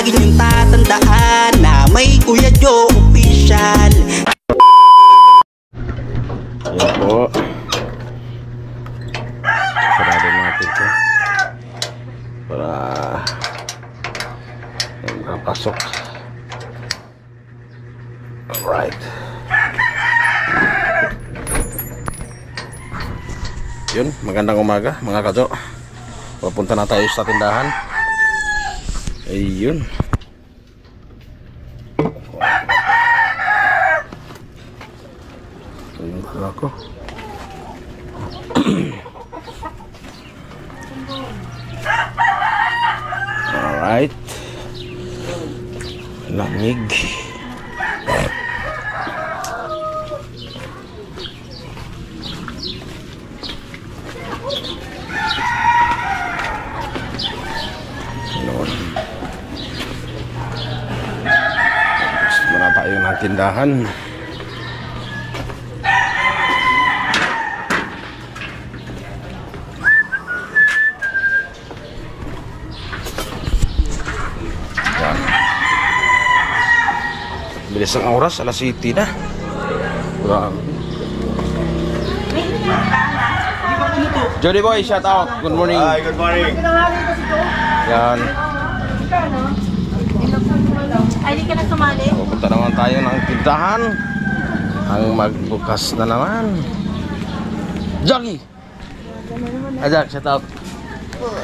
Lagi niyong tatandaan na may Kuya Joe Official. Ayan po. Sarado natin ito para makapasok. Alright. Yun, magandang umaga mga kadyo. Papunta na tayo sa tindahan. Ayun. Ayun pala ko. Alright. Lamig. Muna tayo ng tindahan. Bilis ang oras, alas 7 na. Jody Boy, shout out. Good morning. Hi, good morning. Yan. Ay, di ka na sumali? Pupunta naman tayo ng tindahan. Ang magbukas na naman. Jackie! Ajak, shout out.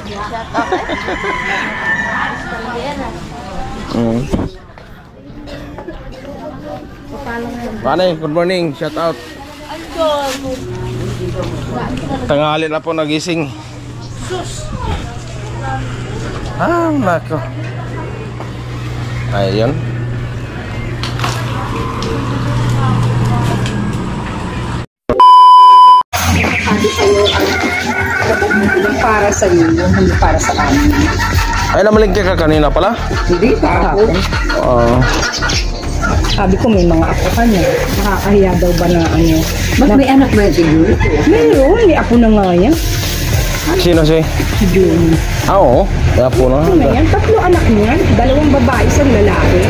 Shout out. Bane, good morning, shout out. Tanghali na po nagising. Nako. Ayun. Para sa iyo, hindi para sa amin. Ay, namalingke ka kanina pala? Hindi, ako. Sabi ko may mga apo ka niya. Nakakahiya daw ba na ano? Ba't may anak ba siguro? Mayroon, may apo na nga yan. Sino si? Si June. Oo, may apo na. Ano yan? 3 anak niya. 2 babae, 1 lalaki.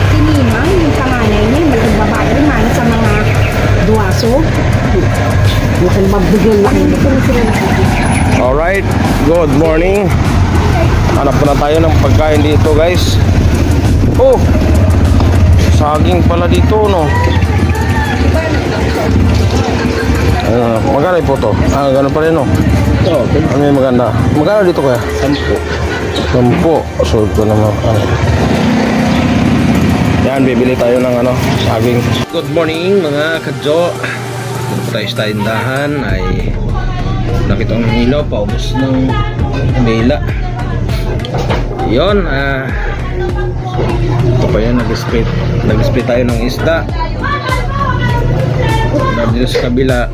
Si Nima, yung panganay niya, malaking babae rin, mana sa mga duwaso. Mukhang magbigyan lang. Alright, good morning. Hanap na tayo ng pagkain dito, guys. Oh, saging pala dito, no? Magkano po to? Gano'n pa rin, no? Ano yung maganda? Magkano dito kaya? 10. 10. So, ito naman. Yan, bibili tayo ng saging. Good morning, mga kadyo. Dito tayo sa tindahan. Ay nakita ang ilaw, paubos ng umila. Yun, ito pa yan, nag-split tayo ng isda. Dito sa kabila,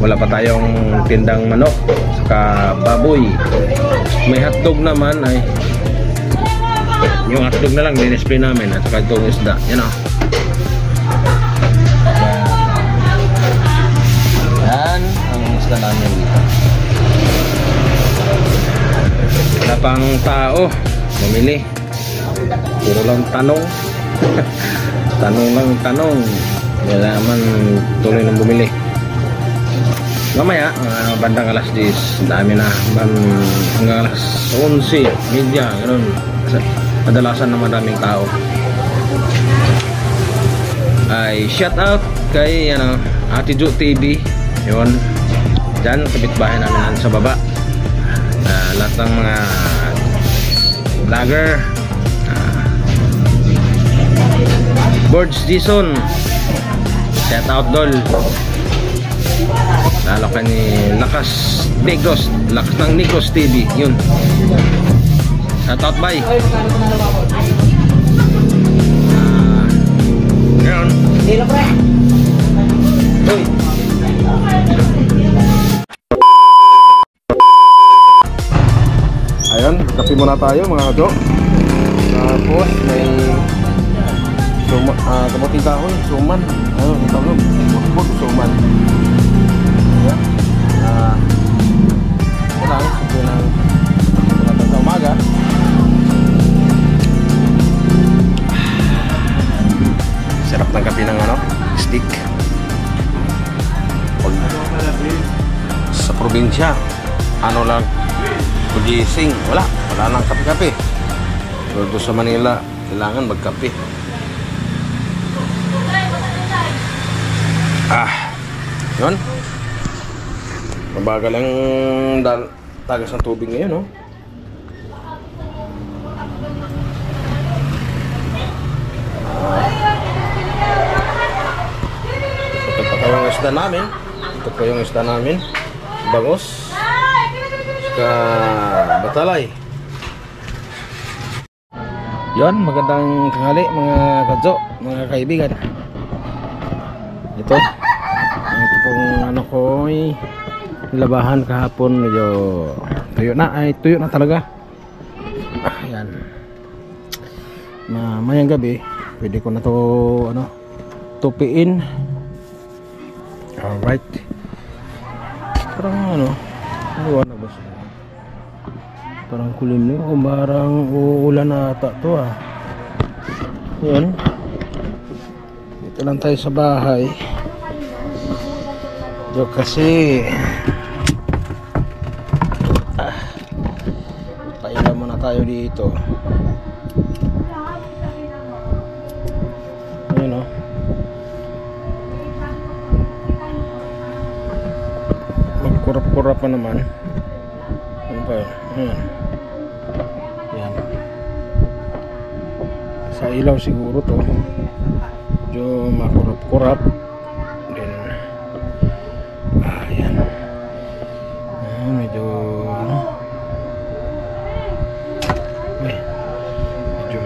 wala pa tayong tindang manok saka baboy. May hotdog naman, ay yung hotdog na lang din-split namin at saka itong isda. Yan o. Yan ang isda namin dito. Wala pang tao mamili. Puro lang tanong. Tanong lang tanong. Wala naman tuloy nang bumili. Mamaya, bandang alas 10, dami na. Hanggang alas 11, media, gano'n. Kadalasan na madaming tao. Ay, shout out kay Ate Jo TV. Yun. Diyan, kapitbahay namin sa baba. Lahat ng mga vlogger. Birds Jason, shout out dol. Lalo ka ni Lakas Negros, Lakas ng Negros TV. Yun, shout out bye. Ngayon uy. Ayan, kape muna tayo mga kadyo. Tapos may kamuting kahoy, suman. Ayun, tawag, bukbuk, suman. Ayan. Wala lang, sige lang. umaga. Sarap ng kape ng ano, stick. Pag sa probinsya, ano lang, pagising, wala nang kape-kape. Pero doon sa Manila, kailangan magkape. Yun. Mabagal ang tagas ng tubig ngayon, no? Ito pa yung isda namin. Bangos. Saka batalay. Yun, magandang tanghali mga kadyo, mga kaibigan. Ito pong ano ko ay labahan kahapon, medyo tuyo na talaga. Ayan, mamayang gabi pwede ko na to tupiin. Alright, parang ano ba siya, parang kulimlim o parang uulan na ata to. Yun, dito lang tayo sa bahay. Kasi pahinga muna tayo dito. Ayun, oh. Magkurap-kurap pa naman. Ano pa yun? Ayan. Yan. Sa ilaw siguro to. Medyo makurap-kurap. Medyo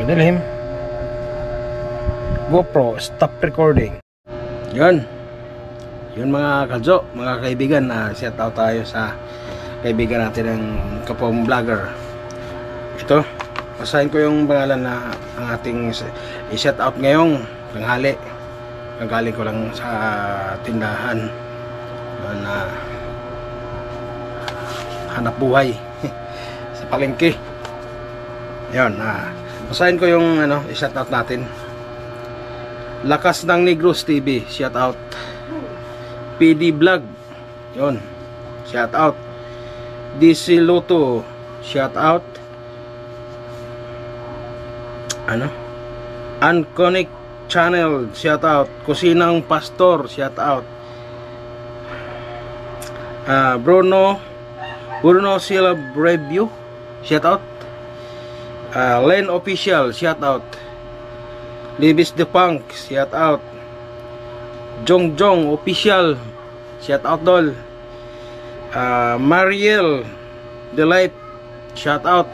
madilim. GoPro, stop recording. Yun mga kadyo, mga kaibigan, shout out tayo sa kaibigan natin ng kapong vlogger. Ito, basahin ko yung pangalan na ang ating i-shout out ngayong tanghali. Nagaling ko lang sa tindahan na hanap buhay sa palengke. Yun, basahin ko yung i-shout out natin. Lakas ng Negros TV, shout out. PD Vlog, yun, shout out. DC Loto, shout out. Unconnect Channel, shout out. Kusinang Pastor, shout out. Bruno Sila Review, shout out. Len Official, shout out. Libis the Punk, shout out. Jong Official, shout out dol. Mariel The Life, shout out.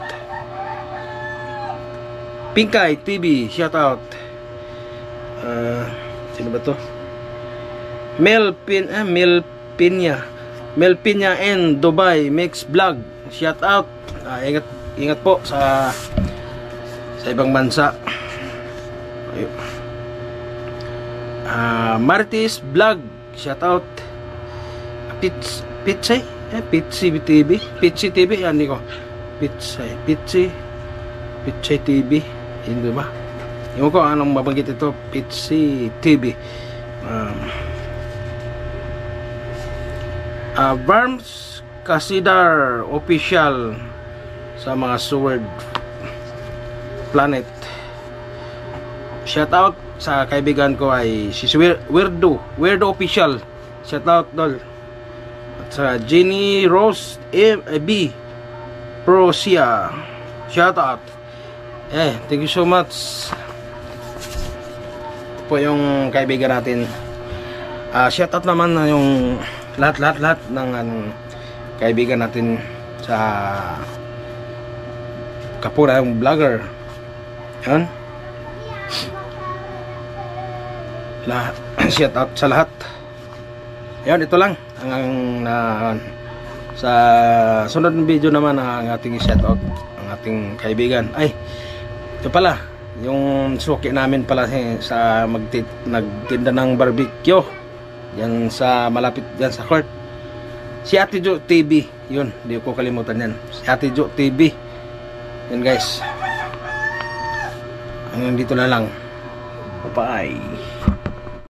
Pinkay TV, shout out. Sino ba to? Mel Pina and Dubai Mix Vlog, shout out. Ingat po sa ibang bansa. Martis Vlog, shout out. Pitsi TV, yan ko. Pitsi TV, hindi ba? Yung ko anong mabanggit ito, Pitsi TV. Barms Kasidar Official sa mga Sword Planet, shout out. Sa kaibigan ko ay si Weirdo Official, shout out dol. At sa Jenny Rose B Prosia, shout out. Thank you so much. Ito po yung kaibigan natin. Shout out naman na yung lahat ng kaibigan natin sa kapura yung vlogger. Yan. Shout out sa lahat. Yan, ito lang sa sunod ng video naman ang ating shout out ang ating kaibigan. Ito pala yung suki namin pala sa nagtinda ng barbecue yan sa malapit yan sa court, si Ate Jo TV. Yun, hindi ko kalimutan yan, si Ate Jo TV. Yan guys. Hanggang dito na lang. Bye.